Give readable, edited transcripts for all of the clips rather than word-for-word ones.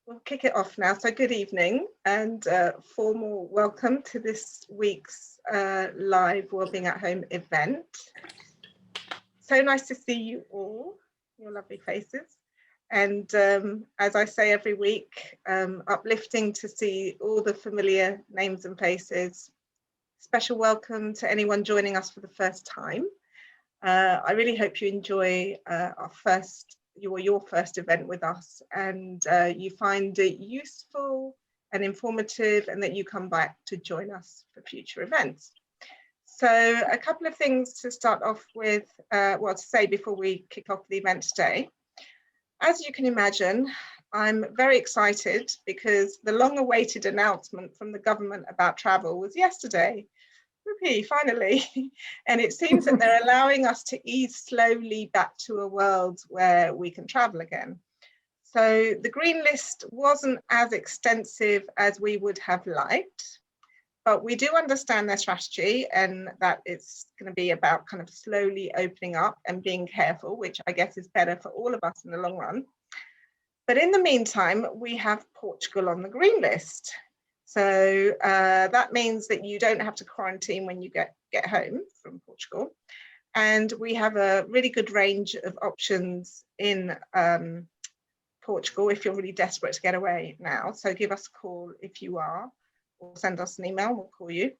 We'll kick it off now. So good evening and formal welcome to this week's live Wellbeing at Home event. So nice to see you all, your lovely faces. And as I say every week, uplifting to see all the familiar names and faces. Special welcome to anyone joining us for the first time. I really hope you enjoy your first event with us, and you find it useful and informative, and that you come back to join us for future events. So a couple of things to start off with, to say before we kick off the event today. As you can imagine, I'm very excited because the long-awaited announcement from the government about travel was yesterday. Whoopee, finally. And it seems that they're allowing us to ease slowly back to a world where we can travel again. So the green list wasn't as extensive as we would have liked, but we do understand their strategy and that it's going to be about kind of slowly opening up and being careful, which I guess is better for all of us in the long run. But in the meantime, we have Portugal on the green list. So that means that you don't have to quarantine when you get home from Portugal. And we have a really good range of options in Portugal if you're really desperate to get away now. So give us a call if you are, or send us an email, we'll call you.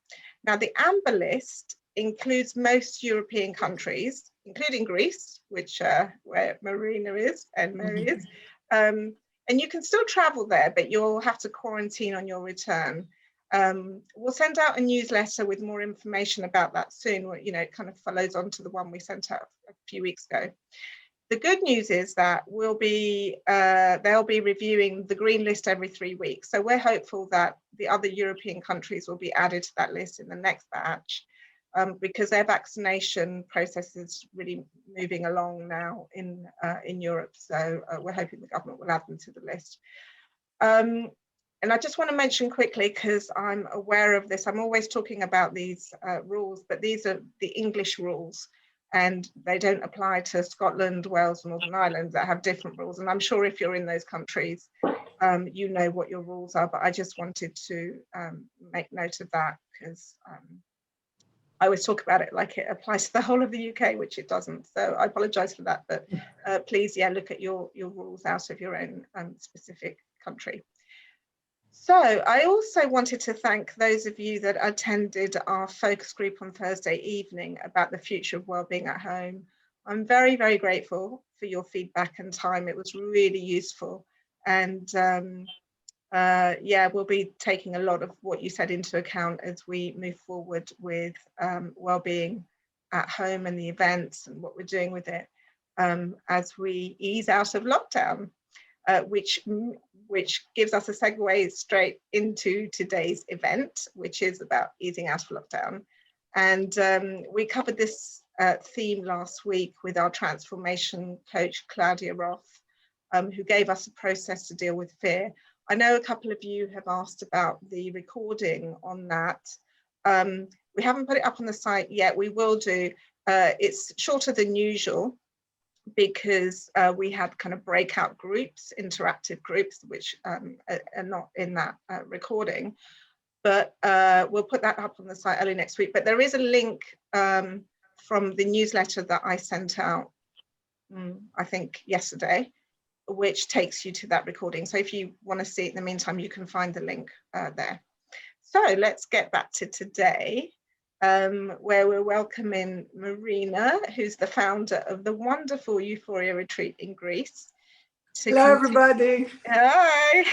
Now the amber list includes most European countries, including Greece, which where Marina is and Mary is. And you can still travel there, but you'll have to quarantine on your return. We'll send out a newsletter with more information about that soon. You know, it kind of follows on to the one we sent out a few weeks ago. The good news is that they'll be reviewing the green list every 3 weeks. So we're hopeful that the other European countries will be added to that list in the next batch. Because their vaccination process is really moving along now in Europe. So we're hoping the government will add them to the list. And I just want to mention quickly, because I'm aware of this, I'm always talking about these rules, but these are the English rules and they don't apply to Scotland, Wales, Northern Ireland that have different rules. And I'm sure if you're in those countries, you know what your rules are, but I just wanted to make note of that because I always talk about it like it applies to the whole of the UK, which it doesn't. So I apologise for that, but please, look at your rules out of your own specific country. So I also wanted to thank those of you that attended our focus group on Thursday evening about the future of wellbeing at home. I'm very, very grateful for your feedback and time. It was really useful. And we'll be taking a lot of what you said into account as we move forward with wellbeing at home and the events and what we're doing with it as we ease out of lockdown, which gives us a segue straight into today's event, which is about easing out of lockdown. And we covered this theme last week with our transformation coach, Claudia Roth, who gave us a process to deal with fear. I know a couple of you have asked about the recording on that. We haven't put it up on the site yet. We will do. It's shorter than usual because we had kind of breakout groups, interactive groups, which are not in that recording. But we'll put that up on the site early next week. But there is a link from the newsletter that I sent out, I think yesterday, which takes you to that recording. So if you want to see it in the meantime, you can find the link there. So let's get back to today, where we're welcoming Marina, who's the founder of the wonderful Euphoria Retreat in Greece. Hello, everybody. Hi.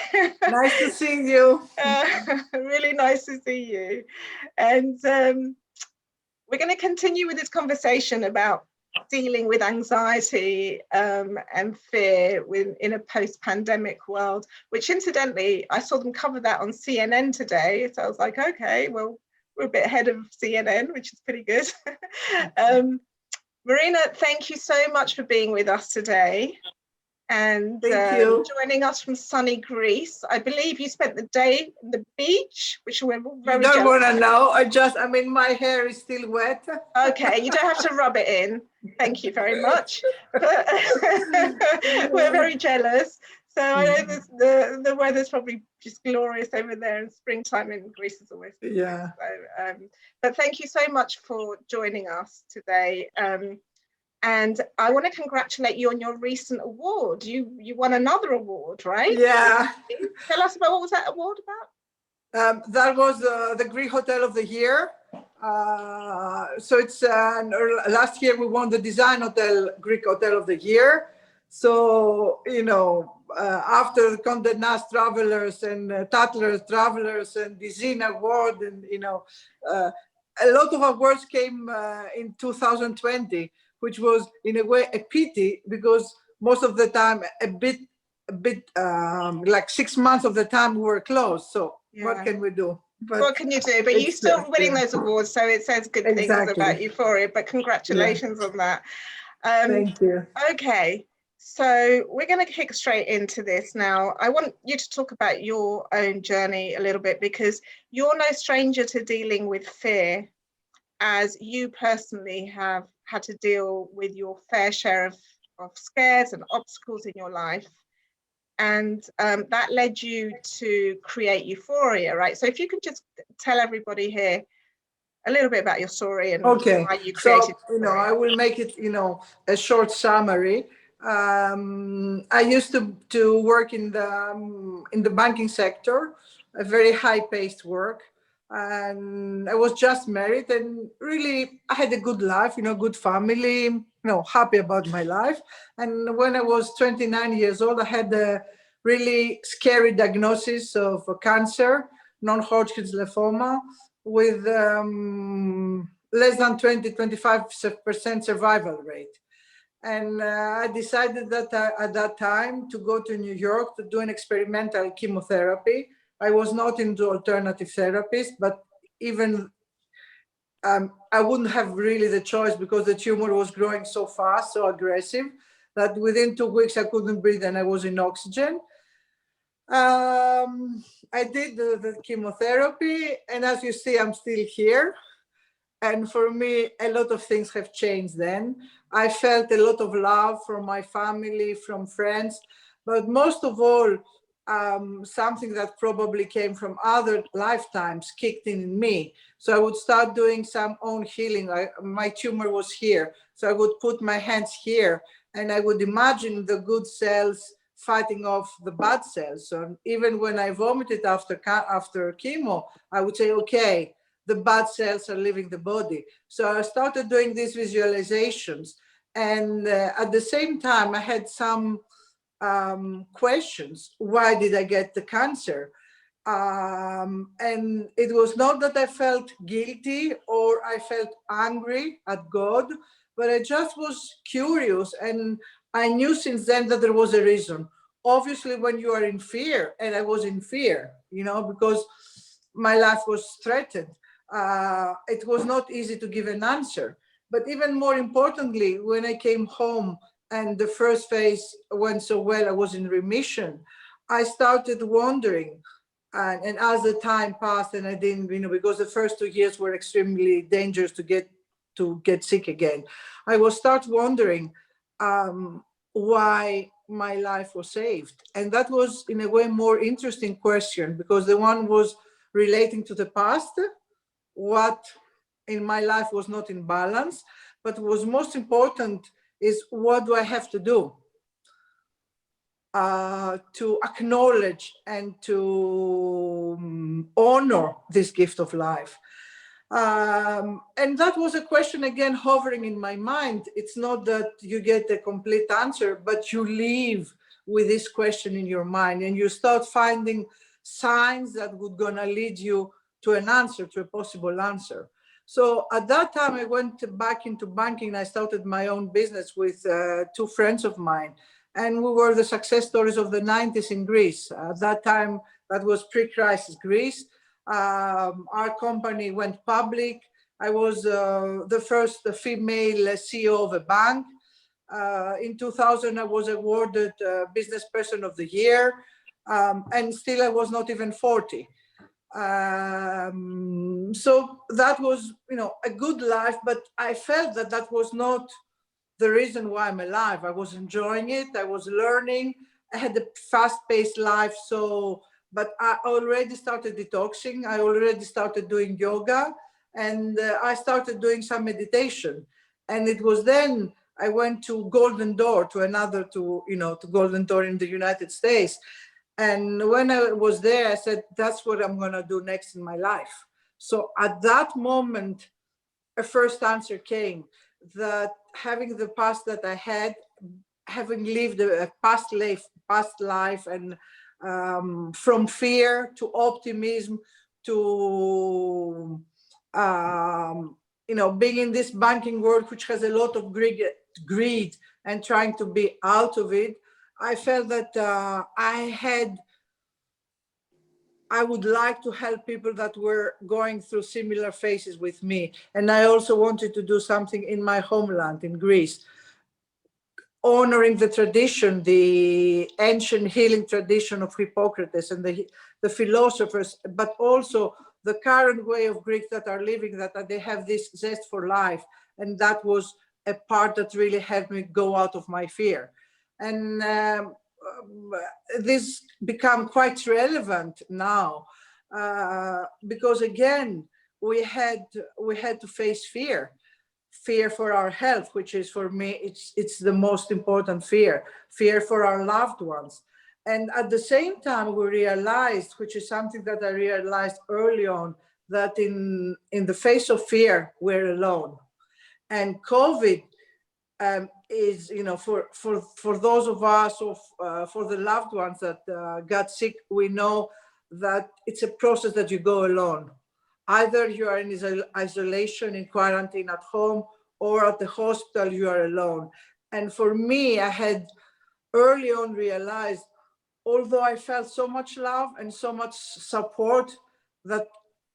Nice to see you. Really nice to see you. And we're going to continue with this conversation about dealing with anxiety and fear in a post-pandemic world, which incidentally, I saw them cover that on CNN today. So I was like, okay, well, we're a bit ahead of CNN, which is pretty good. Marina, thank you so much for being with us today. And joining us from sunny Greece. I believe you spent the day on the beach, which we're very jealous. You don't want to know. I mean, my hair is still wet. Okay, you don't have to rub it in. Thank you very much. We're very jealous. So I know this, the weather's probably just glorious over there, and springtime in Greece is always the best. So, but thank you so much for joining us today. And I want to congratulate you on your recent award. You won another award, right? Yeah. Tell us about, what was that award about? That was the Greek Hotel of the Year. So it's last year we won the Design Hotel Greek Hotel of the Year. So, you know, after Condé Nast Travelers and Tatler Travelers and the Zine Award, and, you know, a lot of awards came in 2020, which was in a way a pity, because most of the time, a bit like 6 months of the time we were closed. So what can we do? But what can you do? But you're still winning those awards, so it says good things about Euphoria. But congratulations on that. Thank you. Okay, so we're going to kick straight into this now. I want you to talk about your own journey a little bit, because you're no stranger to dealing with fear, as you personally have had to deal with your fair share of scares and obstacles in your life. And that led you to create Euphoria, right? So if you could just tell everybody here a little bit about your story and why you created. So, you know, I will make it, you know, a short summary. I used to work in the banking sector, a very high-paced work, and I was just married, and really I had a good life, you know, good family, you know, happy about my life. And when I was 29 years old, I had a really scary diagnosis of cancer, non-Hodgkin's lymphoma, with less than 20-25% survival rate. And I decided that at that time to go to New York to do an experimental chemotherapy. I was not into alternative therapies, but even I wouldn't have really the choice, because the tumor was growing so fast, so aggressive, that within 2 weeks I couldn't breathe and I was in oxygen. I did the chemotherapy, and as you see, I'm still here. And for me, a lot of things have changed then. I felt a lot of love from my family, from friends, but most of all, something that probably came from other lifetimes kicked in me. So I would start doing some own healing. My tumor was here, so I would put my hands here, and I would imagine the good cells fighting off the bad cells. So even when I vomited after chemo, I would say, okay, the bad cells are leaving the body. So I started doing these visualizations. And at the same time, I had some questions. Why did I get the cancer? And it was not that I felt guilty or I felt angry at God, but I just was curious. And I knew since then that there was a reason. Obviously, when you are in fear, and I was in fear, you know, because my life was threatened, it was not easy to give an answer. But even more importantly, when I came home and the first phase went so well, I was in remission, I started wondering. And as the time passed, and I didn't, you know, because the first 2 years were extremely dangerous to get sick again, I will start wondering why my life was saved. And that was, in a way, more interesting question, because the one was relating to the past, what in my life was not in balance, but what was most important is, what do I have to do to acknowledge and to honor this gift of life? And that was a question, again, hovering in my mind. It's not that you get a complete answer, but you leave with this question in your mind, and you start finding signs that would gonna lead you to an answer, to a possible answer. So at that time, I went back into banking, and I started my own business with 2 friends of mine. And we were the success stories of the 90s in Greece. At that time, that was pre-crisis Greece. Our company went public. I was the first female CEO of a bank. In 2000, I was awarded Business Person of the Year, and still I was not even 40. So that was, you know, a good life, but I felt that that was not the reason why I'm alive. I was enjoying it, I was learning, I had a fast-paced life, but I already started detoxing. I already started doing yoga, and I started doing some meditation. And it was then I went to Golden Door, to Golden Door in the United States. And when I was there, I said, that's what I'm going to do next in my life. So at that moment, a first answer came that having the past that I had, having lived a past life, and from fear to optimism to being in this banking world, which has a lot of greed and trying to be out of it, I felt that I would like to help people that were going through similar phases with me. And I also wanted to do something in my homeland, in Greece, honoring the tradition, the ancient healing tradition of Hippocratic and the philosophers, but also the current way of Greeks that are living, that they have this zest for life. And that was a part that really helped me go out of my fear. And this become quite relevant now, because again, we had to face fear for our health, which is, for me, it's the most important fear for our loved ones. And at the same time, we realized, which is something that I realized early on, that in the face of fear, we're alone. And COVID is, for those of us, for the loved ones that got sick, we know that it's a process that you go alone. Either you are in isolation, in quarantine at home, or at the hospital, you are alone. And for me, I had early on realized, although I felt so much love and so much support, that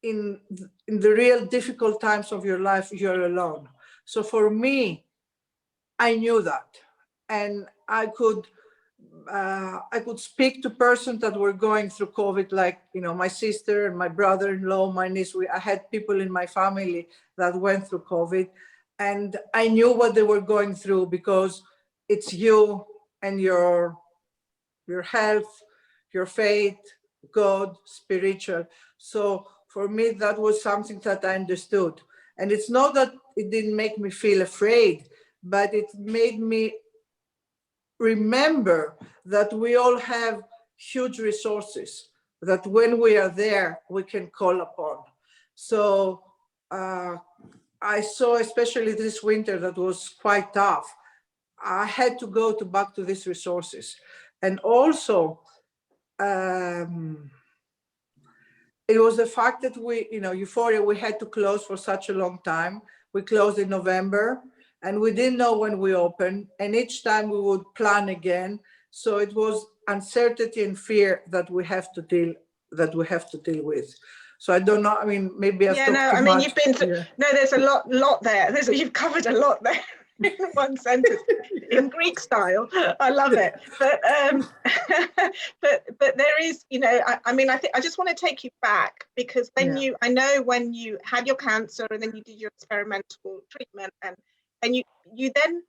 in the real difficult times of your life, you're alone. So for me, I knew that, and I could speak to persons that were going through COVID, like, my sister and my brother-in-law, my niece. I had people in my family that went through COVID, and I knew what they were going through, because it's you and your health, your faith, God, spiritual. So for me, that was something that I understood. And it's not that it didn't make me feel afraid, but it made me remember that we all have huge resources that when we are there, we can call upon. So I saw, especially this winter, that was quite tough. I had to go back to these resources. And also, it was the fact that Euphoria, we had to close for such a long time. We closed in November, and we didn't know when we opened. And each time we would plan again. So it was uncertainty and fear that we have to deal with. So I don't know. I mean, maybe I've talked too much. You've been no. There's a lot there. You've covered a lot there in one sentence, in Greek style. I love it. But but there is, I just want to take you back, because when when you had your cancer and then you did your experimental treatment, and you then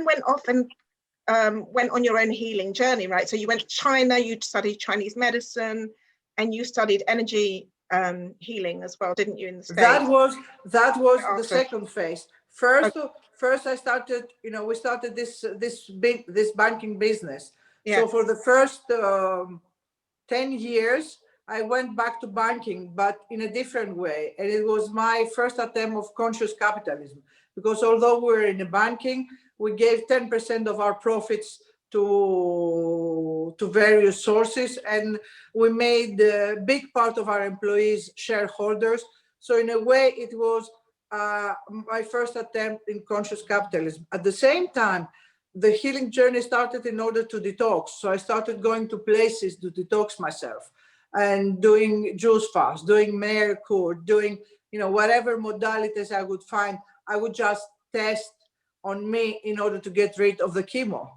went off and went on your own healing journey, right? So you went to China, you studied Chinese medicine, and you studied energy healing as well, didn't you, in the States? That was the second phase. First I started, we started this banking business. Yeah. So for the first 10 years, I went back to banking, but in a different way. And it was my first attempt of conscious capitalism, because although we were in the banking, we gave 10% of our profits to various sources, and we made a big part of our employees shareholders. So in a way, it was my first attempt in conscious capitalism. At the same time, the healing journey started in order to detox. So I started going to places to detox myself, and doing juice fast, doing Mercure, doing whatever modalities I would find. I would just test on me in order to get rid of the chemo.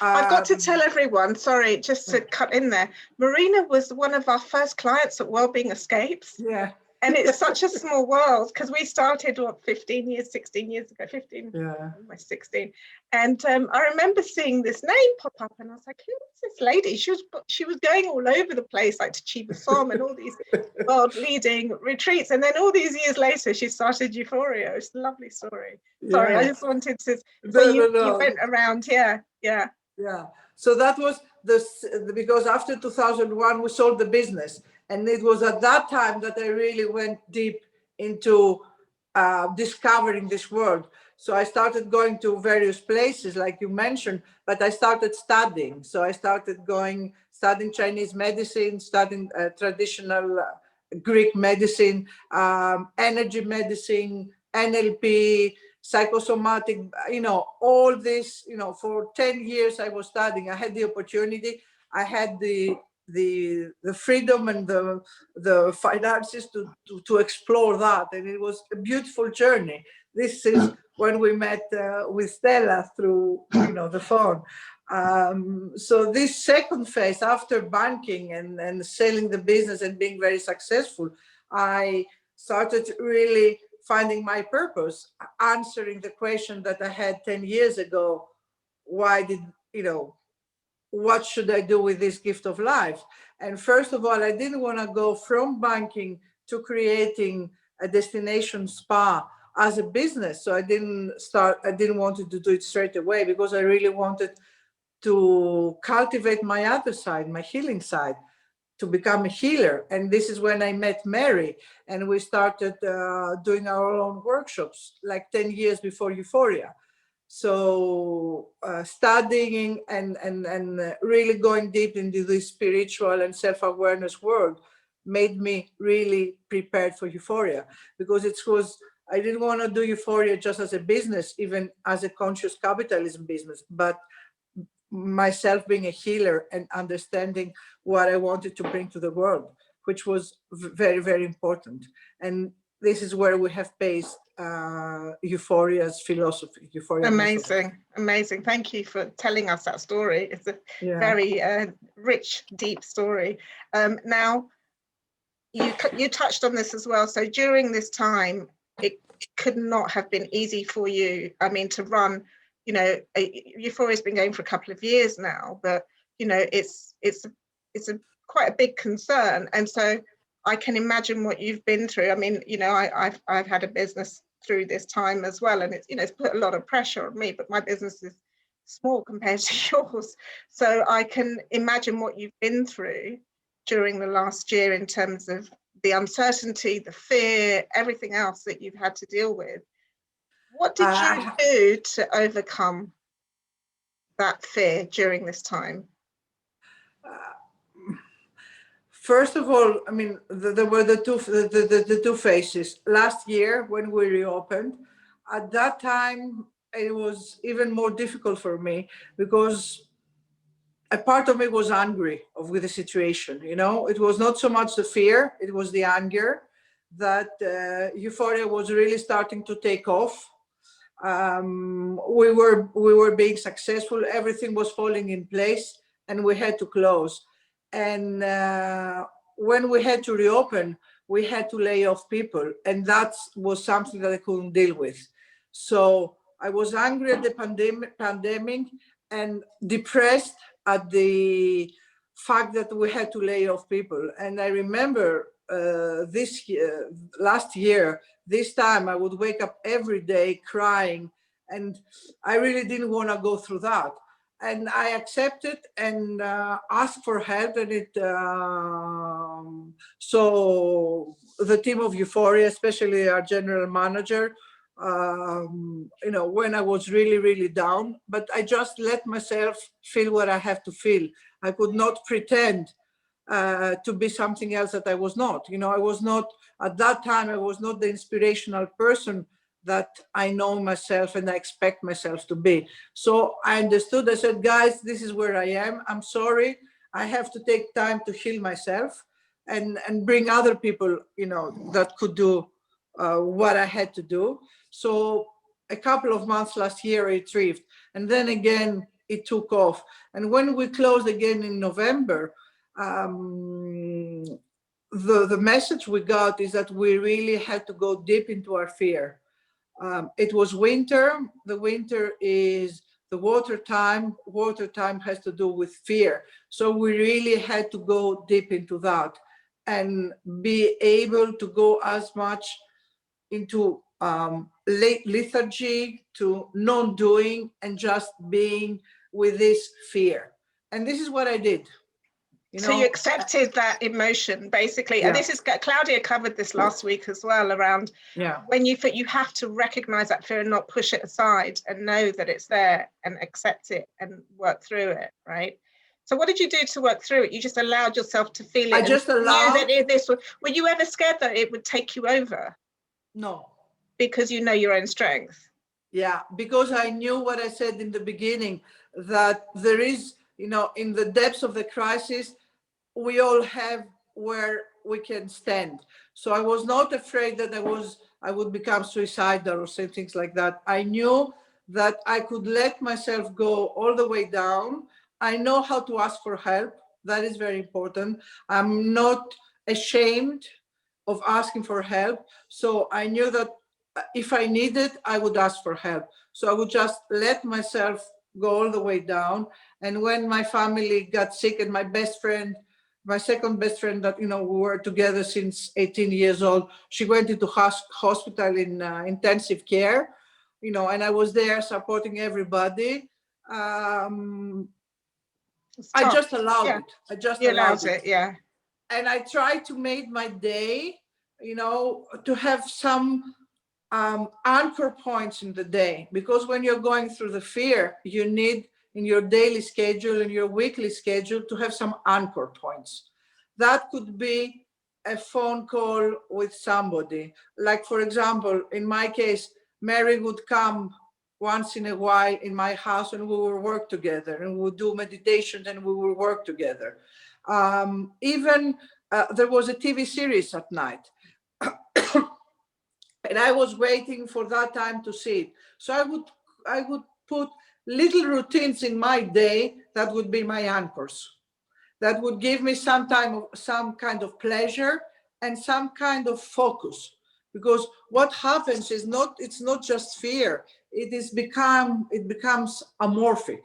I've got to tell everyone, sorry, just to cut in there, Marina was one of our first clients at Wellbeing Escapes. Yeah. And it's such a small world, because we started, what, 15 years, 16 years ago, 15, Yeah. almost 16. And I remember seeing this name pop up, and I was like, who is this lady? She was going all over the place, like to Chiba Som and all these world leading retreats. And then all these years later, she started Euphoria. It's a lovely story. Sorry, I just wanted to, so you went around, yeah. So that was because after 2001, we sold the business. And it was at that time that I really went deep into discovering this world. So I started going to various places, like you mentioned, but I started studying. So I started studying Chinese medicine, studying traditional Greek medicine, energy medicine, NLP, psychosomatic, all this, for 10 years I was studying. I had the opportunity, I had the freedom and the finances to explore that. And it was a beautiful journey. This is when we met with Stella through, the phone. So this second phase after banking and selling the business and being very successful, I started really finding my purpose, answering the question that I had 10 years ago. What should I do with this gift of life? And first of all, I didn't want to go from banking to creating a destination spa as a business. So I didn't want to do it straight away, because I really wanted to cultivate my other side, my healing side, to become a healer. And this is when I met Mary, and we started doing our own workshops, like 10 years before Euphoria. So studying and really going deep into this spiritual and self-awareness world made me really prepared for Euphoria, because I didn't want to do Euphoria just as a business, even as a conscious capitalism business, but myself being a healer and understanding what I wanted to bring to the world, which was very, very important. And this is where we have based Euphoria's philosophy. Amazing. Thank you for telling us that story. It's a very rich, deep story. Now, you touched on this as well. So during this time, it could not have been easy for you. I mean, to run, Euphoria's been going for a couple of years now, but it's quite a big concern. And so I can imagine what you've been through. I mean, I've had a business through this time as well, and it's put a lot of pressure on me, but my business is small compared to yours. So I can imagine what you've been through during the last year in terms of the uncertainty, the fear, everything else that you've had to deal with. What did you do to overcome that fear during this time? First of all, I mean, there were the two phases. Last year, when we reopened, at that time, it was even more difficult for me, because a part of me was angry with the situation. It was not so much the fear, it was the anger that Euphoria was really starting to take off. We were being successful, everything was falling in place, and we had to close. And when we had to reopen, we had to lay off people, and that was something that I couldn't deal with. So I was angry at the pandemic and depressed at the fact that we had to lay off people. And I remember last year, this time I would wake up every day crying, and I really didn't want to go through that. And I accepted and asked for help. And so the team of Euphoria, especially our general manager, when I was really, really down, but I just let myself feel what I have to feel. I could not pretend to be something else that I was not. I was not, at that time, I was not the inspirational person that I know myself and I expect myself to be. So I understood. I said, guys, this is where I am. I'm sorry. I have to take time to heal myself and bring other people, that could do what I had to do. So a couple of months last year, it retrieved. And then again, it took off. And when we closed again in November, the message we got is that we really had to go deep into our fear. It was winter. The winter is the water time. Water time has to do with fear. So we really had to go deep into that and be able to go as much into lethargy to non-doing and just being with this fear. And this is what I did. So you accepted that emotion, basically. And this is, Claudia covered this last week as well, around when you have to recognize that fear and not push it aside and know that it's there and accept it and work through it, right? So what did you do to work through it? You just allowed yourself to feel it. I just allowed. Were you ever scared that it would take you over? No. Because you know your own strength. Yeah, because I knew what I said in the beginning, that there is, in the depths of the crisis, we all have where we can stand. So I was not afraid that I would become suicidal or say things like that. I knew that I could let myself go all the way down. I know how to ask for help. That is very important. I'm not ashamed of asking for help. So I knew that if I needed, I would ask for help. So I would just let myself go all the way down. And when my family got sick and my second best friend that, we were together since 18 years old, she went into hospital in intensive care, and I was there supporting everybody. I just allowed it. I just allowed it. Yeah. And I tried to make my day, to have some anchor points in the day, because when you're going through the fear, you need in your daily schedule and your weekly schedule to have some anchor points. That could be a phone call with somebody. Like, for example, in my case, Mary would come once in a while in my house and we would work together, and we would do meditation and we would work together. Even there was a TV series at night. And I was waiting for that time to see it. So I would put little routines in my day that would be my anchors, that would give me some kind of pleasure and some kind of focus. Because what happens is it's not just fear, it becomes amorphic.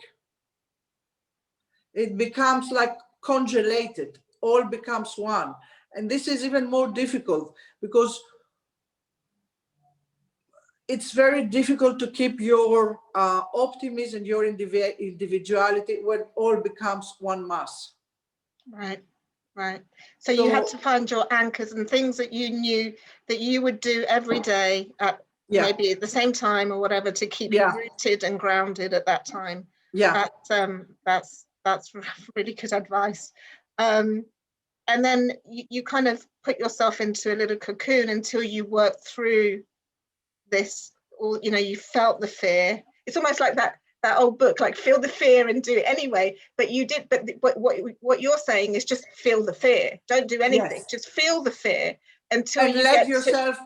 It becomes like congelated, all becomes one. And this is even more difficult because it's very difficult to keep your optimism and your individuality when all becomes one mass. Right. So you had to find your anchors and things that you knew that you would do every day at maybe at the same time or whatever to keep you rooted and grounded at that time. Yeah. That's really good advice. And then you kind of put yourself into a little cocoon until you work through this, or you felt the fear. It's almost like that old book, like feel the fear and do it anyway. But you did, but what you're saying is just feel the fear. Don't do anything. Yes. Just feel the fear until and you let get yourself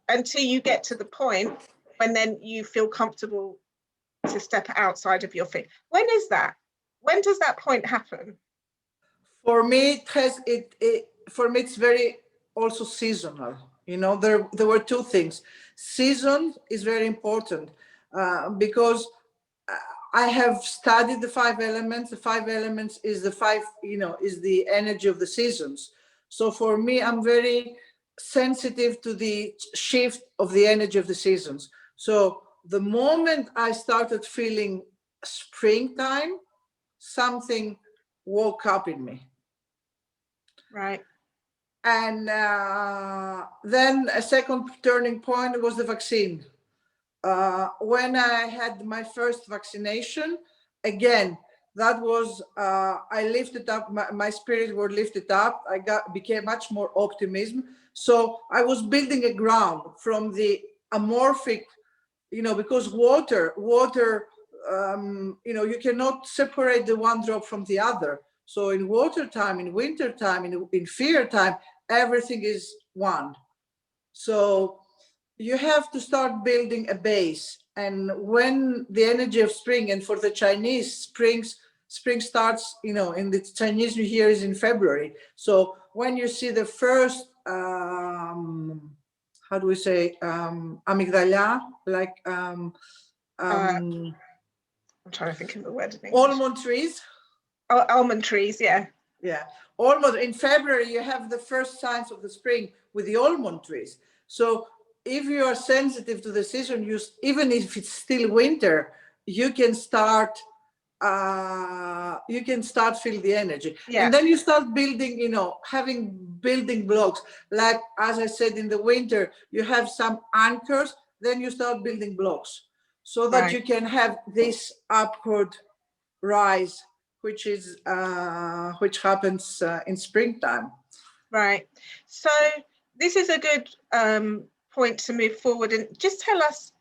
until you get to the point when then you feel comfortable to step outside of your fear. When is that? When does that point happen? For me, it's very also seasonal. There were two things. Season is very important because I have studied the 5 elements. The 5 elements is is the energy of the seasons. So for me, I'm very sensitive to the shift of the energy of the seasons. So the moment I started feeling springtime, something woke up in me. Right. And then a second turning point was the vaccine. When I had my first vaccination, again, that was, I lifted up, my spirit were lifted up. Became much more optimism. So I was building a ground from the amorphic, because water, you cannot separate the one drop from the other. So in water time, in winter time, in fear time, everything is one. So you have to start building a base. And when the energy of spring, and for the Chinese, spring starts, in the Chinese New Year is in February. So when you see the first, how do we say, amygdala, like I'm trying to think of the word in English. almond trees. Oh, almond trees, yeah. Yeah, almost in February you have the first signs of the spring with the almond trees. So if you are sensitive to the season, even if it's still winter, you can start feel the energy. Yeah. And then you start building, having building blocks. Like, as I said, in the winter, you have some anchors, then you start building blocks so that you can have this upward rise, which happens in springtime. Right. So this is a good point to move forward, and just tell us,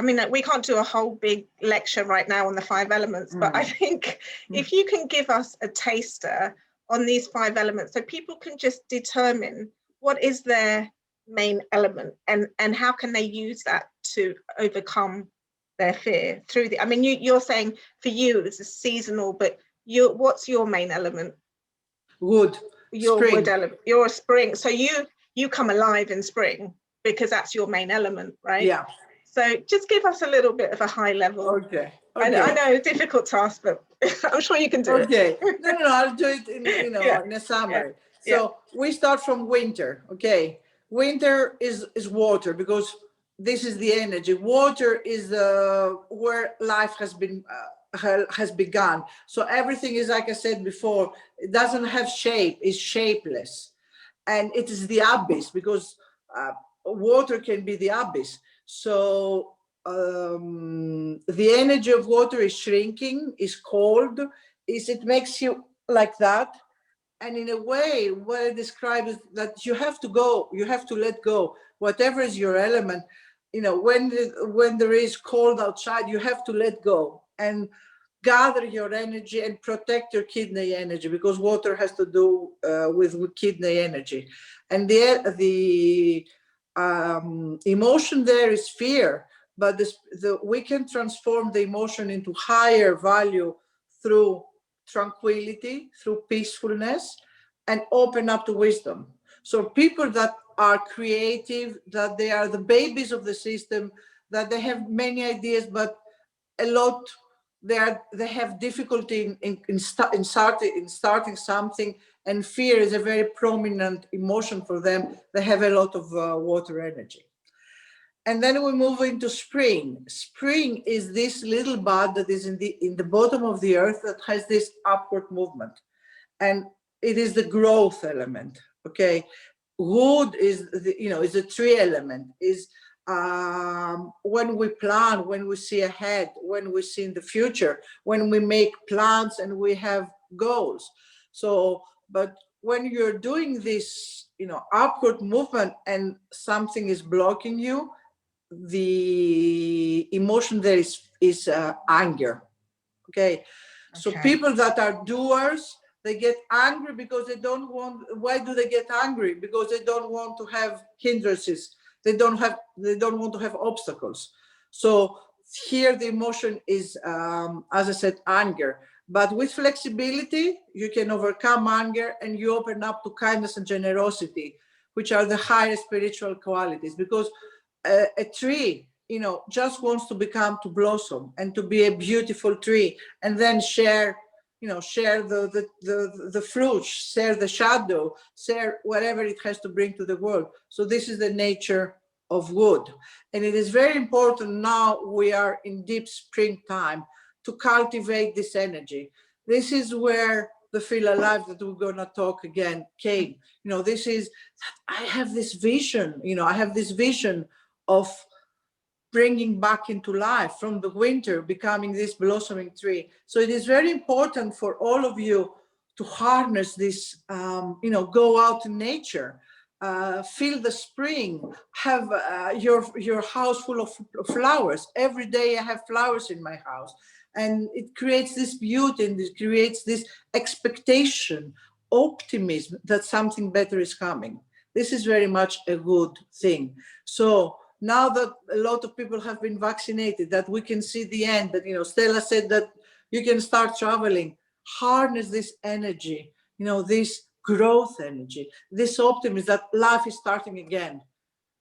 I mean, we can't do a whole big lecture right now on the 5 elements, but I think if you can give us a taster on these 5 elements so people can just determine what is their main element and how can they use that to overcome their fear through I mean, you're saying for you it's a seasonal, but what's your main element? Wood. Your spring. wood element. You're a spring. So you come alive in spring because that's your main element, right? Yeah. So just give us a little bit of a high level. Okay. I know a difficult task, but I'm sure you can do it. No, I'll do it in in a summary. So we start from winter. Okay. Winter is water, because this is the energy. Water is where life has begun. So everything is, like I said before, it doesn't have shape, it's shapeless. And it is the abyss, because water can be the abyss. So the energy of water is shrinking, is cold, it makes you like that. And in a way, what I describe is that you have to let go, whatever is your element. When there is cold outside, you have to let go and gather your energy and protect your kidney energy, because water has to do with kidney energy. And the emotion there is fear, but we can transform the emotion into higher value through tranquility, through peacefulness, and open up to wisdom. So people that are creative, that they are the babies of the system, that they have many ideas, but a lot they have difficulty in starting something, and fear is a very prominent emotion for them. They have a lot of water energy. And then we move into spring. Spring is this little bud that is in the bottom of the earth that has this upward movement, and it is the growth element. Okay, wood is is a tree element. Is when we plan, when we see ahead, when we see in the future, when we make plans and we have goals. So, but when you're doing this, upward movement and something is blocking you, the emotion there is anger. Okay, so people that are doers, they get angry because they don't want. Why do they get angry? Because they don't want to have hindrances. They don't want to have obstacles. So here the emotion is, as I said, anger. But with flexibility, you can overcome anger and you open up to kindness and generosity, which are the highest spiritual qualities. Because a tree, just wants to blossom and to be a beautiful tree, and then share the fruit, share the shadow, share whatever it has to bring to the world. So this is the nature of wood. And it is very important, now we are in deep springtime, to cultivate this energy. This is where the feel alive that we're going to talk again came. This is, I have this vision, of bringing back into life from the winter, becoming this blossoming tree. So it is very important for all of you to harness this, go out in nature, feel the spring, have your house full of flowers. Every day I have flowers in my house, and it creates this beauty, and it creates this expectation, optimism that something better is coming. This is very much a good thing. So now that a lot of people have been vaccinated, that we can see the end, that, Stella said that you can start traveling, harness this energy, this growth energy, this optimism that life is starting again.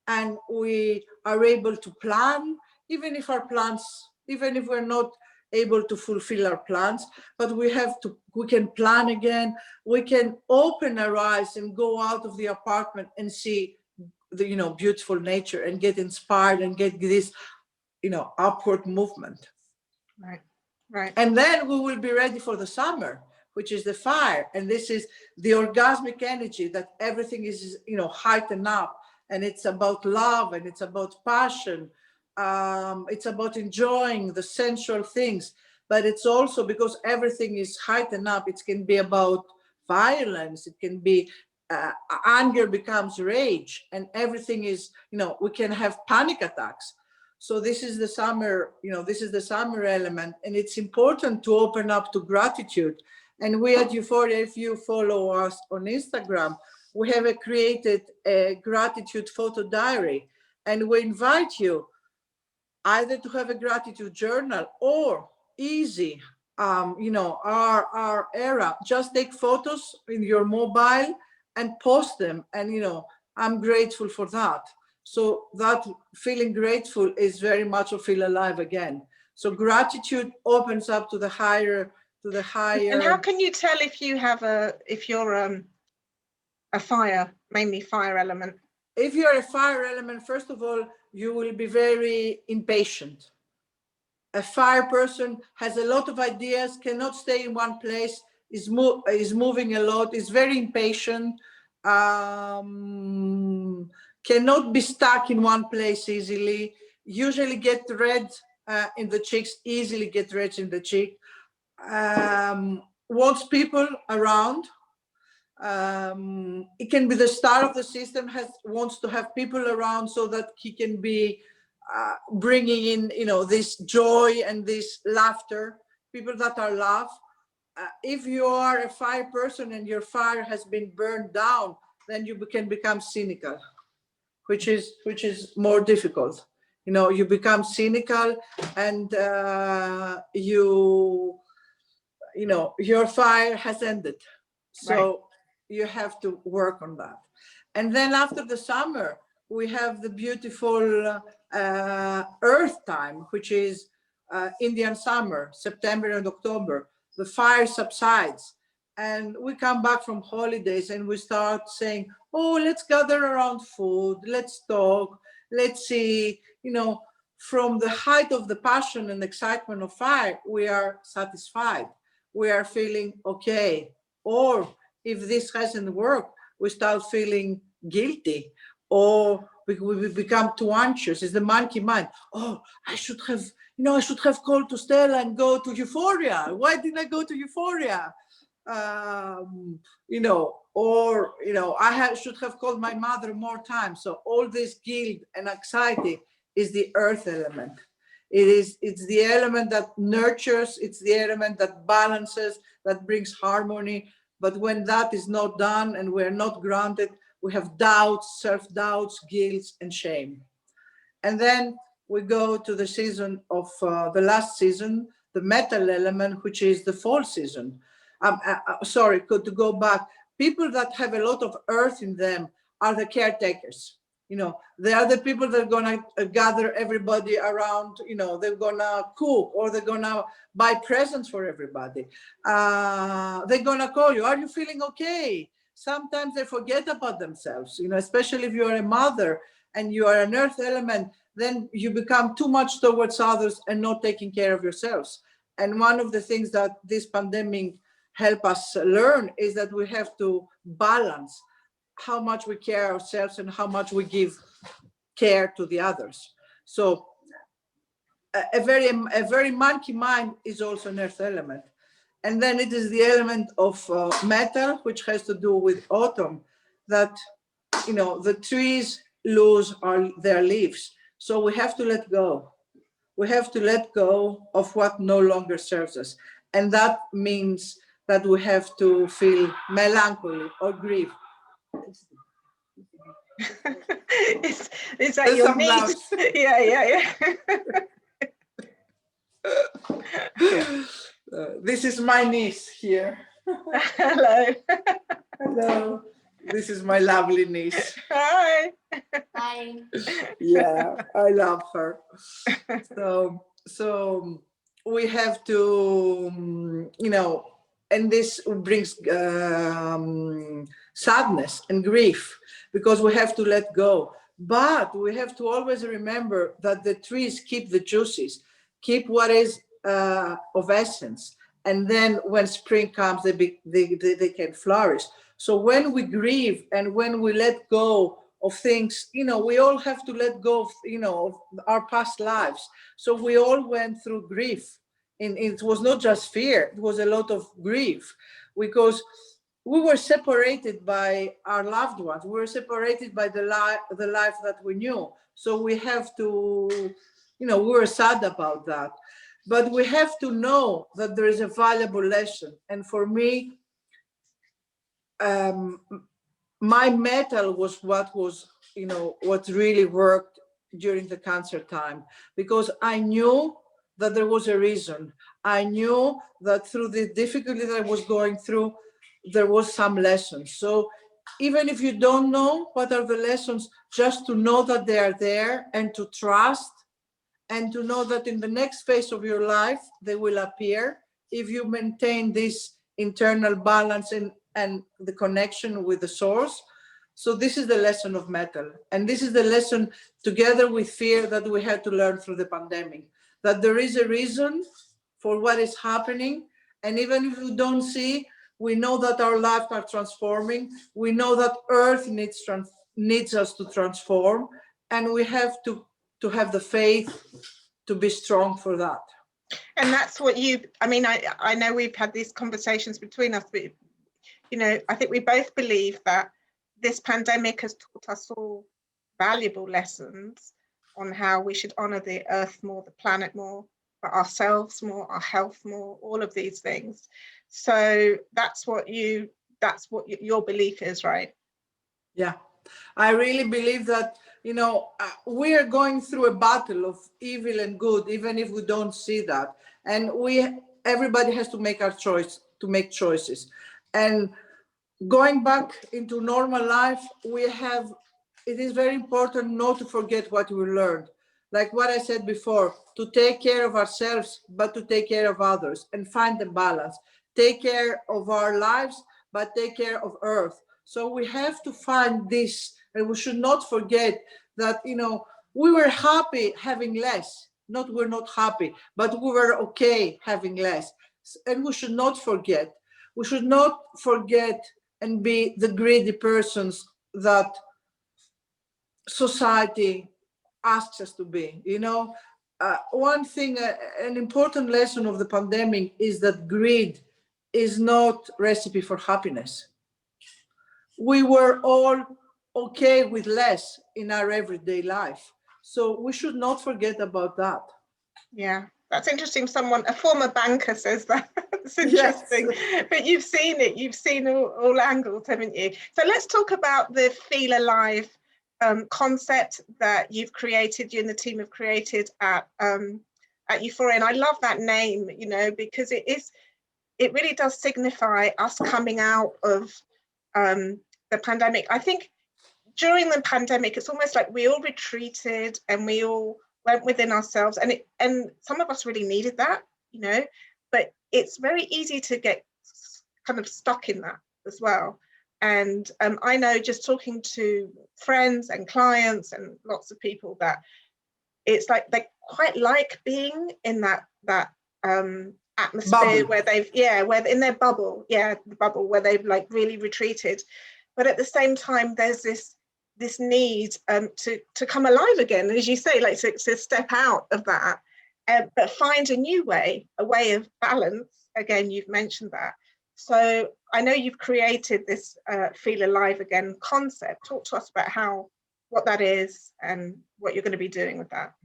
And we are able to plan, even if we're not able to fulfill our plans, but we can plan again. We can open our eyes and go out of the apartment and see the, beautiful nature and get inspired and get this, upward movement. Right. And then we will be ready for the summer, which is the fire. And this is the orgasmic energy that everything is, heightened up. And it's about love, and it's about passion. It's about enjoying the sensual things. But it's also because everything is heightened up. It can be about violence. It can be anger becomes rage, and everything is, we can have panic attacks. So this is the summer, this is the summer element, and it's important to open up to gratitude. And we at Euphoria, if you follow us on Instagram, we have created a gratitude photo diary, and we invite you either to have a gratitude journal or easy, our era, just take photos in your mobile and post them. And, I'm grateful for that. So that feeling grateful is very much a feel alive again. So gratitude opens up to the higher. And how can you tell if you're a fire, mainly fire element? If you're a fire element, first of all, you will be very impatient. A fire person has a lot of ideas, cannot stay in one place, is moving a lot, is very impatient, cannot be stuck in one place easily, usually get red in the cheeks, easily get red in the cheek, wants people around. It can be the star of the system, wants to have people around so that he can be bringing in, this joy and this laughter, people that are love. If you are a fire person and your fire has been burned down, then you can become cynical, which is more difficult. You become cynical, and your fire has ended. So right. You have to work on that. And then after the summer, we have the beautiful earth time, which is Indian summer, September and October. The fire subsides, and we come back from holidays, and we start saying, oh, let's gather around food, let's talk, let's see, from the height of the passion and excitement of fire, we are satisfied. We are feeling okay. Or if this hasn't worked, we start feeling guilty, or we become too anxious. It's the monkey mind. Oh, I should have called to Stella and go to Euphoria. Why didn't I go to Euphoria? Should have called my mother more times. So all this guilt and anxiety is the earth element. It's the element that nurtures, it's the element that balances, that brings harmony. But when that is not done and we're not grounded, we have doubts, self-doubts, guilt, and shame. And then we go to the season of the last season, the metal element, which is the fall season. To go back, people that have a lot of earth in them are the caretakers. They are the people that are going to gather everybody around, they're going to cook, or they're going to buy presents for everybody. They're going to call you, are you feeling okay? Sometimes they forget about themselves, especially if you're a mother and you are an earth element, then you become too much towards others and not taking care of yourselves. And one of the things that this pandemic help us learn is that we have to balance how much we care ourselves and how much we give care to the others. So a very monkey mind is also an earth element. And then it is the element of metal, which has to do with autumn, that, the trees lose their leaves. So we have to let go. We have to let go of what no longer serves us. And that means that we have to feel melancholy or grief. Is that your niece? Yeah. This is my niece here. Hello. Hello. This is my lovely niece. Hi. Hi. Yeah, I love her. So we have to, and this brings sadness and grief because we have to let go. But we have to always remember that the trees keep the juices, keep what is of essence. And then when spring comes, they can flourish. So when we grieve and when we let go of things, we all have to let go of our past lives. So we all went through grief. And it was not just fear, it was a lot of grief because we were separated by our loved ones. We were separated by the life that we knew. So we have to, we were sad about that. But we have to know that there is a valuable lesson. And for me, my metal was what what really worked during the cancer time, because I knew that there was a reason. I knew that through the difficulty that I was going through, there was some lessons. So even if you don't know what are the lessons, just to know that they are there and to trust and to know that in the next phase of your life, they will appear if you maintain this internal balance and the connection with the source. So this is the lesson of metal. And this is the lesson together with fear that we had to learn through the pandemic, that there is a reason for what is happening. And even if we don't see, we know that our lives are transforming. We know that Earth needs us to transform. And we have to have the faith to be strong for that. And that's what I know we've had these conversations between us, but I think we both believe that this pandemic has taught us all valuable lessons on how we should honor the earth more, the planet more, for ourselves more, our health more, all of these things. So that's what your belief is, right? Yeah, I really believe that, we are going through a battle of evil and good, even if we don't see that. And everybody has to make make choices. And going back into normal life, it is very important not to forget what we learned. Like what I said before, to take care of ourselves, but to take care of others and find the balance. Take care of our lives, but take care of Earth. So we have to find this, and we should not forget that, we were happy having less. Not we're not happy, but we were okay having less. And we should not forget. We should not forget and be the greedy persons that society asks us to be. One thing, an important lesson of the pandemic is that greed is not recipe for happiness. We were all okay with less in our everyday life. So we should not forget about that. Yeah, that's interesting. A former banker says that. It's interesting. Yes. But you've seen all angles, haven't you? So let's talk about the Feel Alive concept that you've created, you and the team have created at Euphoria. And I love that name, because it really does signify us coming out of the pandemic. I think during the pandemic, it's almost like we all retreated and we all went within ourselves, and some of us really needed that, but it's very easy to get kind of stuck in that as well. And I know, just talking to friends and clients and lots of people, that it's like they quite like being in that atmosphere bubble. where in their bubble, the bubble where they've like really retreated. But at the same time, there's this need to come alive again, as you say, like to step out of that, but find a new way, a way of balance. Again, you've mentioned that. So I know you've created this Feel Alive Again concept. Talk to us about what that is and what you're going to be doing with that.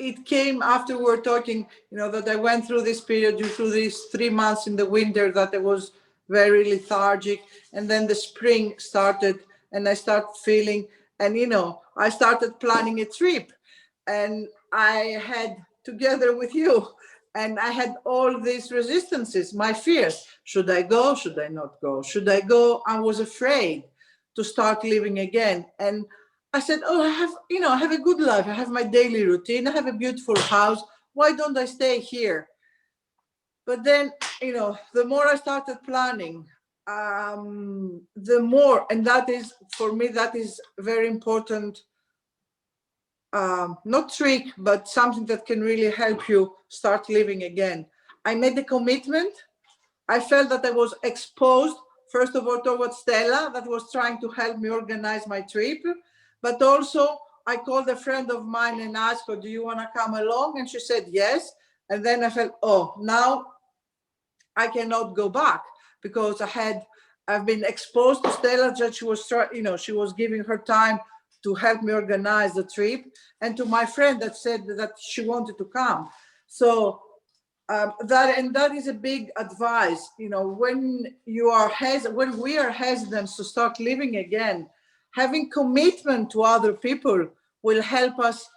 It came after we were talking, that I went through this period, through these 3 months in the winter, that I was very lethargic, and then the spring started and I started feeling, and I started planning a trip, and I had, together with you, And I had all these resistances, my fears. Should I go? Should I not go? Should I go? I was afraid to start living again. And I said, oh, I have a good life. I have my daily routine. I have a beautiful house. Why don't I stay here? But then, the more I started planning, the more, and that is, for me, that is very important, not trick, but something that can really help you start living again. I made a commitment. I felt that I was exposed, first of all, towards Stella, that was trying to help me organize my trip. But also, I called a friend of mine and asked her, do you want to come along? And she said yes. And then I felt, oh, now I cannot go back, because I've been exposed to Stella, that she was she was giving her time to help me organize the trip, and to my friend that said that she wanted to come. So that is a big advice, when we are hesitant to start living again, having commitment to other people will help us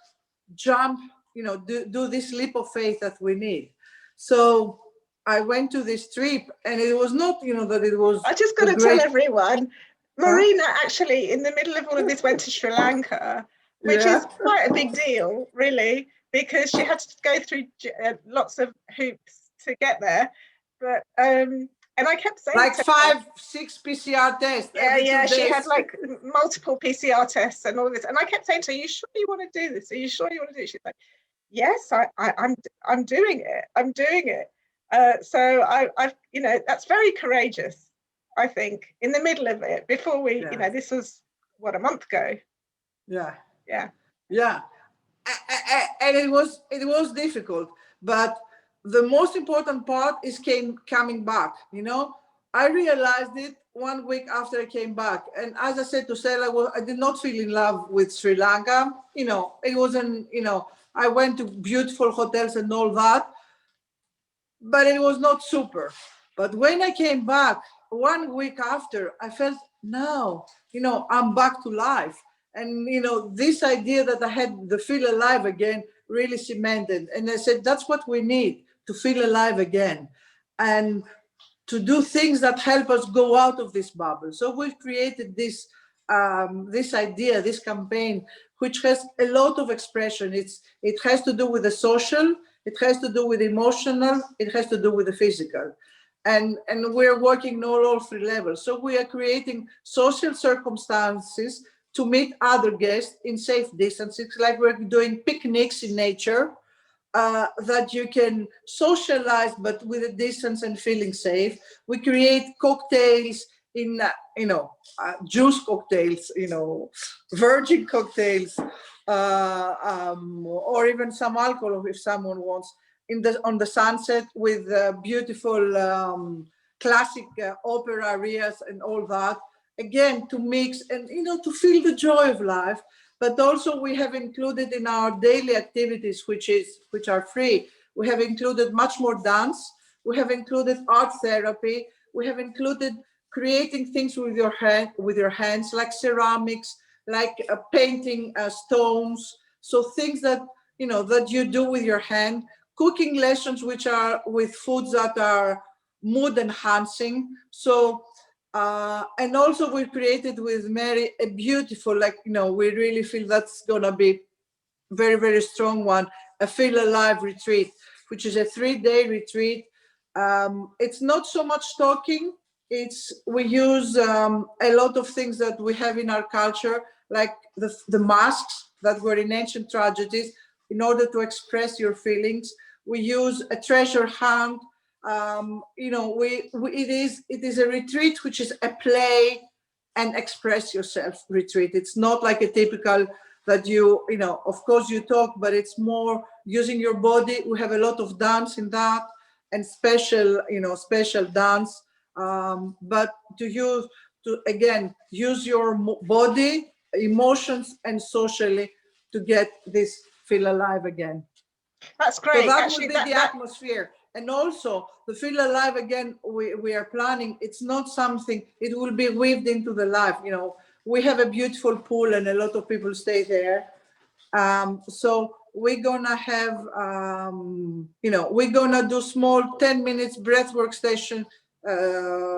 jump, do this leap of faith that we need. So I went to this trip, and it was not, that it was. I just got to tell everyone, Marina actually, in the middle of all of this, went to Sri Lanka, which is quite a big deal, really, because she had to go through lots of hoops to get there. But and I kept saying, like 5-6 PCR tests. Yeah, she had like multiple PCR tests and all of this. And I kept saying to her, "Are you sure you want to do this? Are you sure you want to do it?" She's like, "Yes, I'm doing it. I'm doing it." So I've that's very courageous, I think, in the middle of it, before we, this was what, a month ago. Yeah. And it was difficult, but the most important part is coming back. I realized it 1 week after I came back, and as I said to Stella, I did not feel in love with Sri Lanka. It wasn't. I went to beautiful hotels and all that, but it was not super. But when I came back 1 week after, I felt, now, I'm back to life. And, this idea that I had to feel alive again really cemented. And I said, that's what we need, to feel alive again. And to do things that help us go out of this bubble. So we've created this idea, this campaign, which has a lot of expression. It has to do with the social, it has to do with emotional, it has to do with the physical. And we're working on all three levels. So we are creating social circumstances to meet other guests in safe distance. It's like we're doing picnics in nature, that you can socialize, but with a distance and feeling safe. We create cocktails in, juice cocktails, virgin cocktails, or even some alcohol if someone wants, on the sunset with beautiful classic opera arias and all that. Again, to mix and, to feel the joy of life. But also we have included in our daily activities, which are free, we have included much more dance. We have included art therapy. We have included creating things with your hands, like ceramics, like painting stones. So things that, that you do with your hand. Cooking lessons, which are with foods that are mood enhancing. So, and also we created with Mary a beautiful, we really feel that's gonna be very, very strong one, a Feel Alive retreat, which is a 3-day retreat. It's not so much talking. We use a lot of things that we have in our culture, like the masks that were in ancient tragedies, in order to express your feelings. We use a treasure hunt. It is a retreat which is a play and express yourself retreat. It's not like a typical that of course you talk, but it's more using your body. We have a lot of dance in that, and special dance, but to use your body, emotions, and socially to get this feel alive again. That's great. So that would be the atmosphere. And also the Feel Alive again, we are planning, it's not something, it will be weaved into the life. We have a beautiful pool and a lot of people stay there. So we're gonna have, we're gonna do small 10 minutes breathwork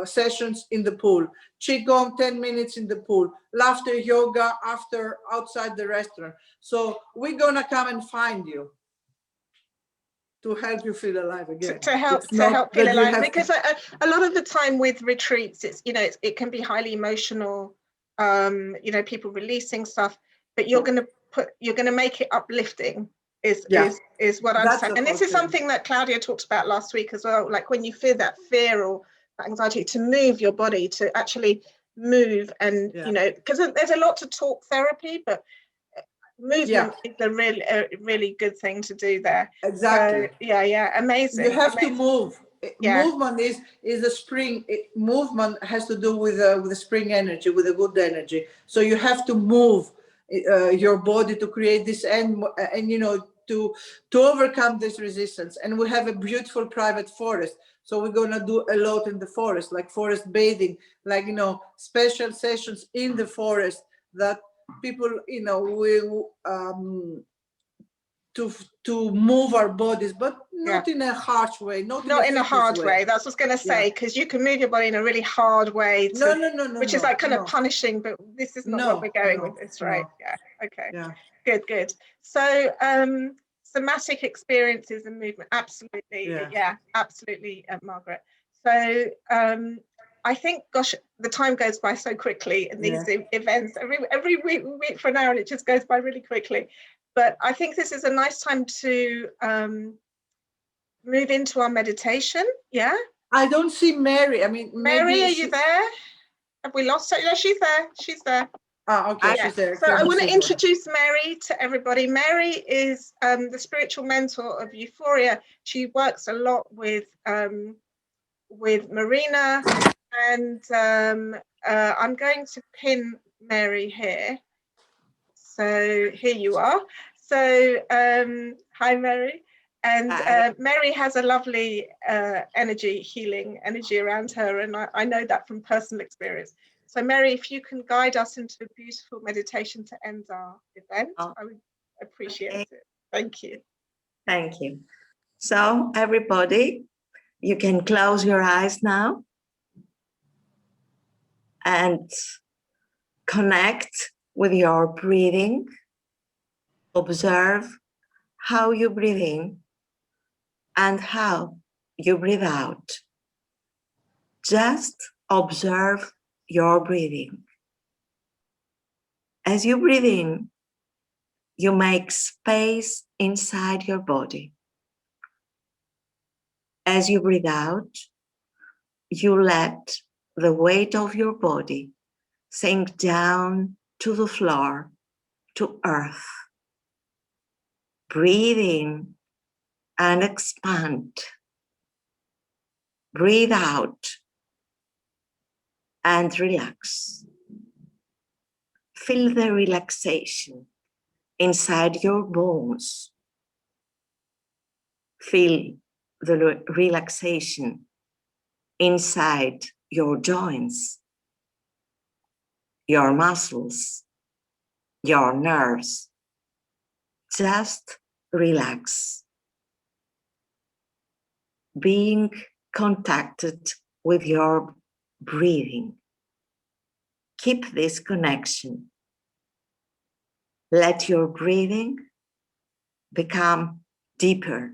sessions in the pool. Qigong, 10 minutes in the pool. Laughter yoga after outside the restaurant. So we're gonna come and find you to help you feel alive again. To help feel alive, because a lot of the time with retreats, it's it can be highly emotional. People releasing stuff, but you're going to make it uplifting. Is what I'm saying, and this is something that Claudia talked about last week as well. Like when you feel that fear or that anxiety, to move your body, to actually move, and because there's a lot to talk therapy, but movement is a really good thing to do there. Exactly. So, amazing. You have to move. Movement is a spring. Movement has to do with the spring energy, with the good energy. So you have to move your body to create this and to overcome this resistance. And we have a beautiful private forest. So we're gonna do a lot in the forest, like forest bathing, like special sessions in the forest that people will to move our bodies, but not in a harsh way, not in a hard way. That's what I was going to say, because you can move your body in a really hard way which is like kind of punishing, but this is not what we're going with this, right? Good. So somatic experiences and movement, absolutely, absolutely, Margaret. So I think, gosh, the time goes by so quickly in these events. Every week for an hour, and it just goes by really quickly. But I think this is a nice time to move into our meditation. Yeah. I don't see Mary. I mean, Mary, are you there? Have we lost her? Yeah, she's there. She's there. Oh, okay, she's there. So I want to introduce Mary to everybody. Mary is the spiritual mentor of Euphoria. She works a lot with Marina, and I'm going to pin Mary here. So here you are. So hi, Mary. And Mary has a lovely healing energy around her, and I know that from personal experience. So Mary, if you can guide us into a beautiful meditation to end our event, I would appreciate it. Thank you. Thank you. So everybody, you can close your eyes now and connect with your breathing. Observe how you breathe in and how you breathe out. Just observe your breathing. As you breathe in, you make space inside your body. As you breathe out, you let the weight of your body sink down to the floor, to earth. Breathe in and expand. Breathe out and relax. Feel the relaxation inside your bones. Feel the relaxation inside your joints, your muscles, your nerves. Just relax. Being contacted with your breathing. Keep this connection. Let your breathing become deeper.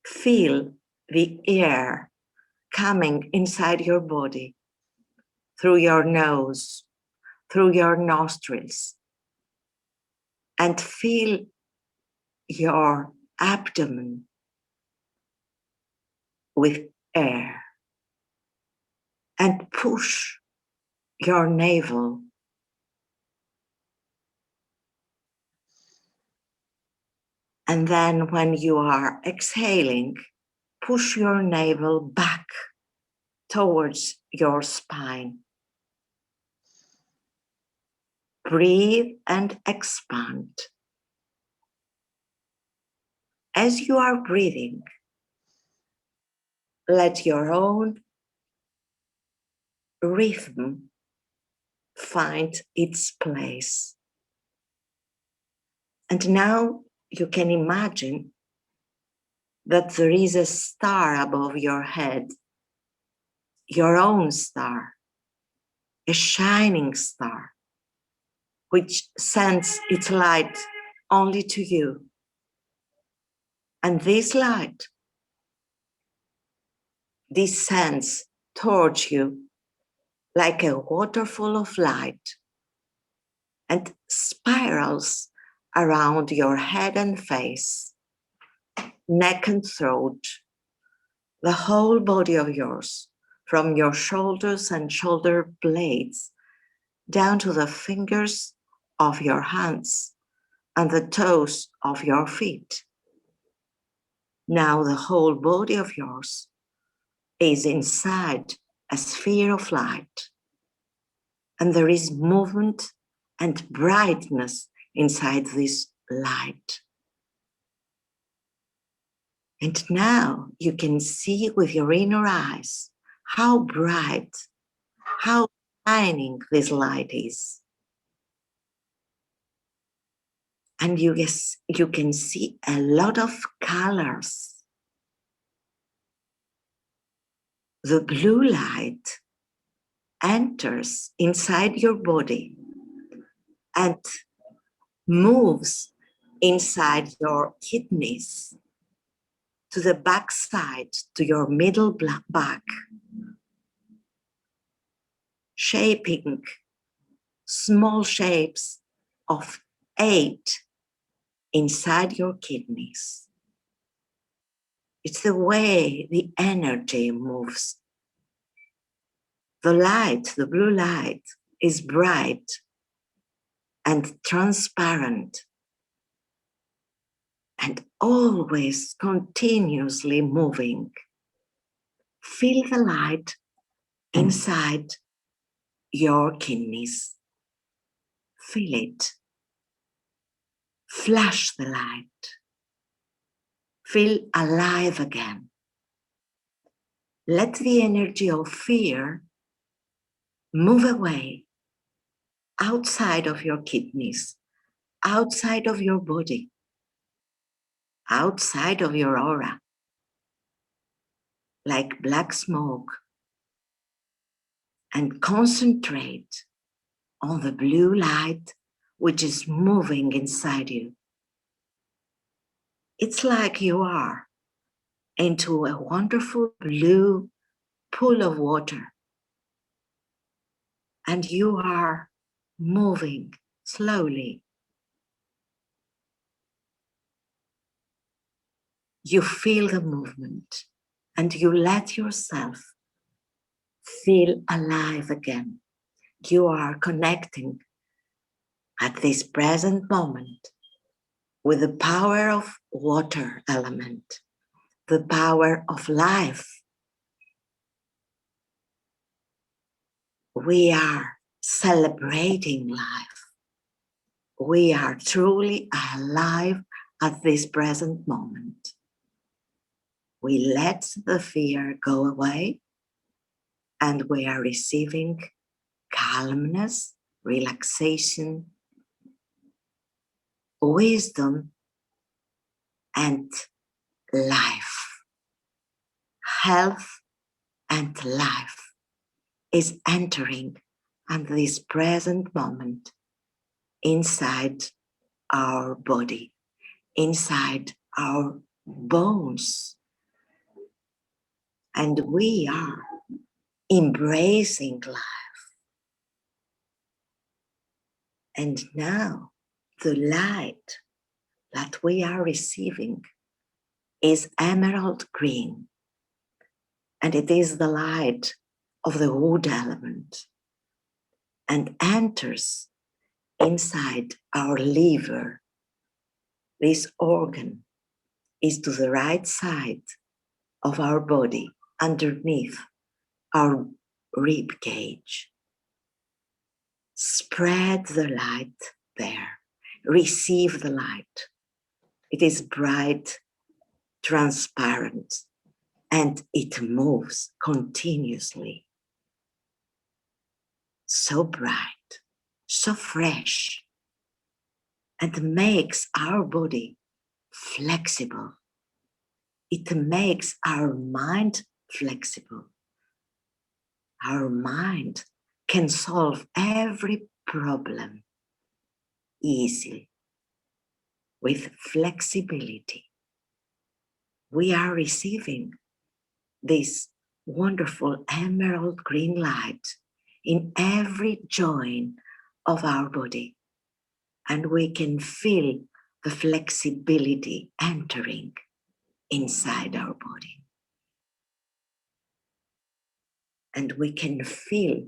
Feel the air coming inside your body, through your nose, through your nostrils, and feel your abdomen with air, and push your navel. And then when you are exhaling, push your navel back towards your spine. Breathe and expand. As you are breathing, let your own rhythm find its place. And now you can imagine that there is a star above your head, your own star, a shining star, which sends its light only to you. And this light descends towards you like a waterfall of light and spirals around your head and face, neck and throat, the whole body of yours, from your shoulders and shoulder blades down to the fingers of your hands and the toes of your feet. Now the whole body of yours is inside a sphere of light, and there is movement and brightness inside this light. And now you can see with your inner eyes how bright, how shining this light is. And you can see a lot of colors. The blue light enters inside your body and moves inside your kidneys to the back side, to your middle back, shaping small shapes of 8 inside your kidneys. It's the way the energy moves. The light, the blue light, is bright and transparent and always continuously moving. Feel the light inside your kidneys. Feel it. Flash the light. Feel alive again. Let the energy of fear move away outside of your kidneys, outside of your body, outside of your aura, like black smoke, and concentrate on the blue light which is moving inside you. It's like you are into a wonderful blue pool of water, and you are moving slowly. You feel the movement and you let yourself feel alive again. You are connecting at this present moment with the power of water element, the power of life. We are celebrating life. We are truly alive at this present moment. We let the fear go away and we are receiving calmness, relaxation, wisdom, and life. Health and life is entering at this present moment inside our body, inside our bones. And we are embracing life. And now the light that we are receiving is emerald green, and it is the light of the wood element and enters inside our liver. This organ is to the right side of our body, underneath our rib cage. Spread the light there. Receive the light. It is bright, transparent, and it moves continuously. So bright, so fresh, and makes our body flexible. It makes our mind flexible. Our mind can solve every problem easily with flexibility. We are receiving this wonderful emerald green light in every joint of our body, and we can feel the flexibility entering inside our body. And we can feel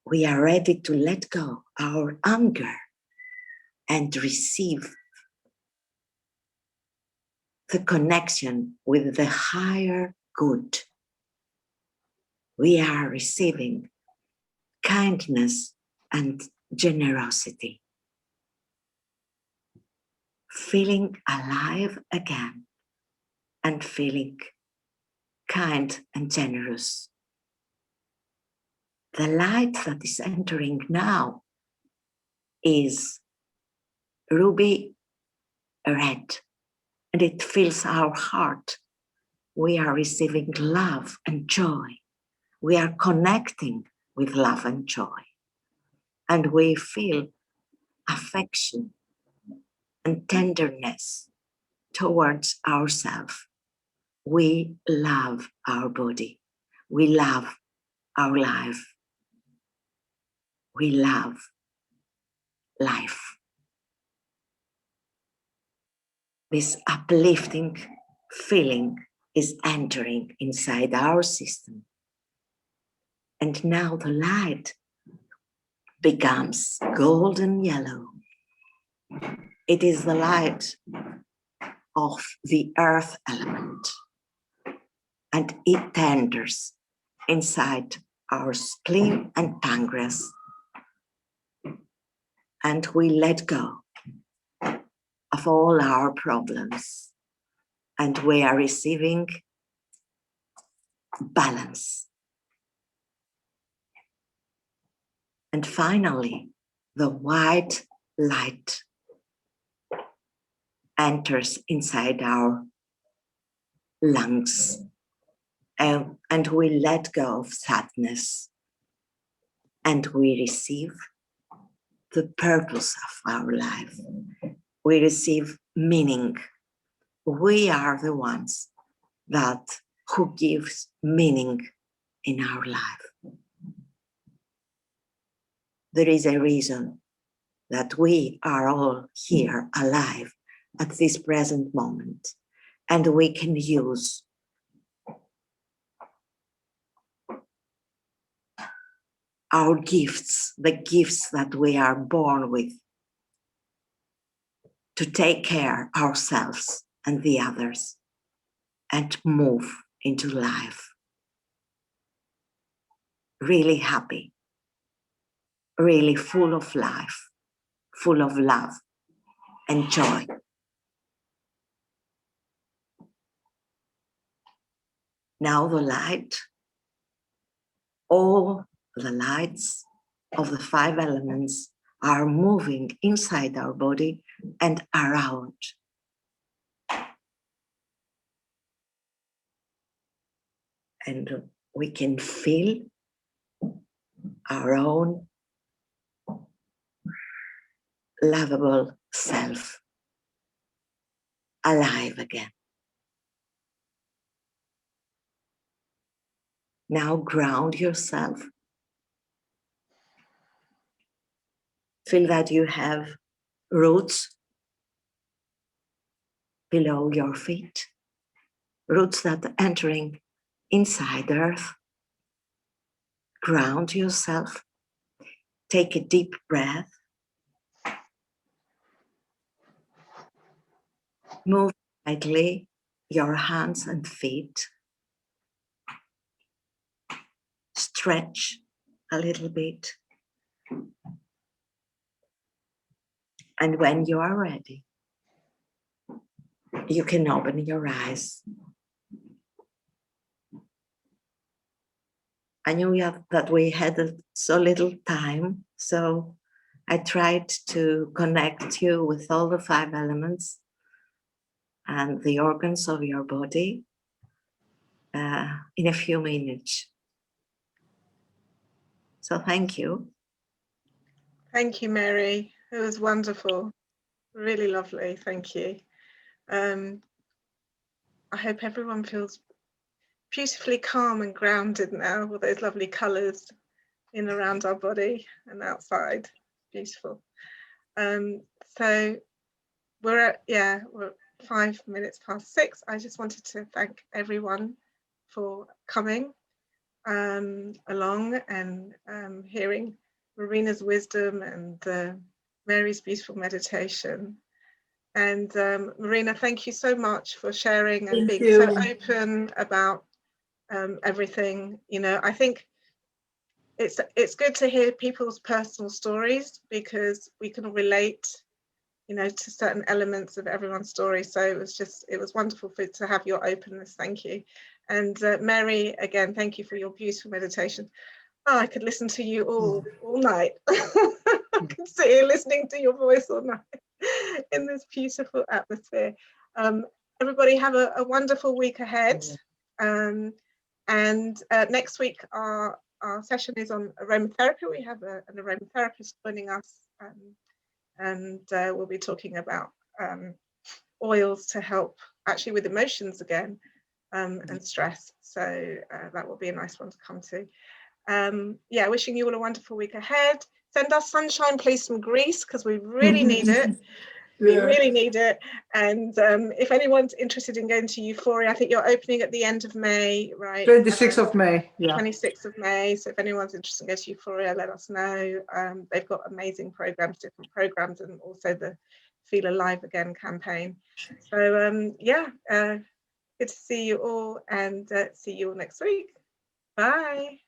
we are ready to let go our anger and receive the connection with the higher good. We are receiving kindness and generosity, feeling alive again and feeling kind and generous. The light that is entering now is ruby red, and it fills our heart. We are receiving love and joy. We are connecting with love and joy. And we feel affection and tenderness towards ourselves. We love our body. We love our life. We love life. This uplifting feeling is entering inside our system. And now the light becomes golden yellow. It is the light of the earth element. And it enters inside our spleen and pancreas. And we let go of all our problems. And we are receiving balance. And finally, the white light enters inside our lungs. And we let go of sadness. And we receive the purpose of our life. We receive meaning. We are the ones who gives meaning in our life. There is a reason that we are all here alive at this present moment, and we can use our gifts, the gifts that we are born with, to take care of ourselves and the others and move into life really happy, really full of life, full of love and joy. Now the light, all the lights of the 5 elements are moving inside our body and around. And we can feel our own lovable self alive again. Now ground yourself. Feel that you have roots below your feet, roots that are entering inside earth. Ground yourself. Take a deep breath. Move lightly your hands and feet. Stretch a little bit. And when you are ready, you can open your eyes. I knew that we had so little time, so I tried to connect you with all the 5 elements and the organs of your body in a few minutes. So thank you. Thank you, Mary. It was wonderful. Really lovely. Thank you. I hope everyone feels beautifully calm and grounded now with those lovely colours in around our body and outside. Beautiful. So we're 5 minutes past 6. I just wanted to thank everyone for coming along and hearing Marina's wisdom and Mary's beautiful meditation. And Marina, thank you so much for sharing and being so open about everything. You know, I think it's good to hear people's personal stories because we can relate, you know, to certain elements of everyone's story. So it was wonderful to have your openness. Thank you. And Mary, again, thank you for your beautiful meditation. Oh, I could listen to you all night. I could sit here listening to your voice all night in this beautiful atmosphere. Everybody have a wonderful week ahead. And next week, our session is on aromatherapy. We have an aromatherapist joining us, and we'll be talking about oils to help actually with emotions again and stress. So that will be a nice one to come to. Yeah, wishing you all a wonderful week ahead. Send us sunshine, please, from Greece, because we really need it. We really need it. And if anyone's interested in going to Euphoria, I think you're opening at the end of May, right? 26th of May. Yeah. 26th of May. So if anyone's interested in going to Euphoria, let us know. They've got amazing programs, different programs, and also the Feel Alive Again campaign. So yeah, good to see you all, and see you all next week. Bye.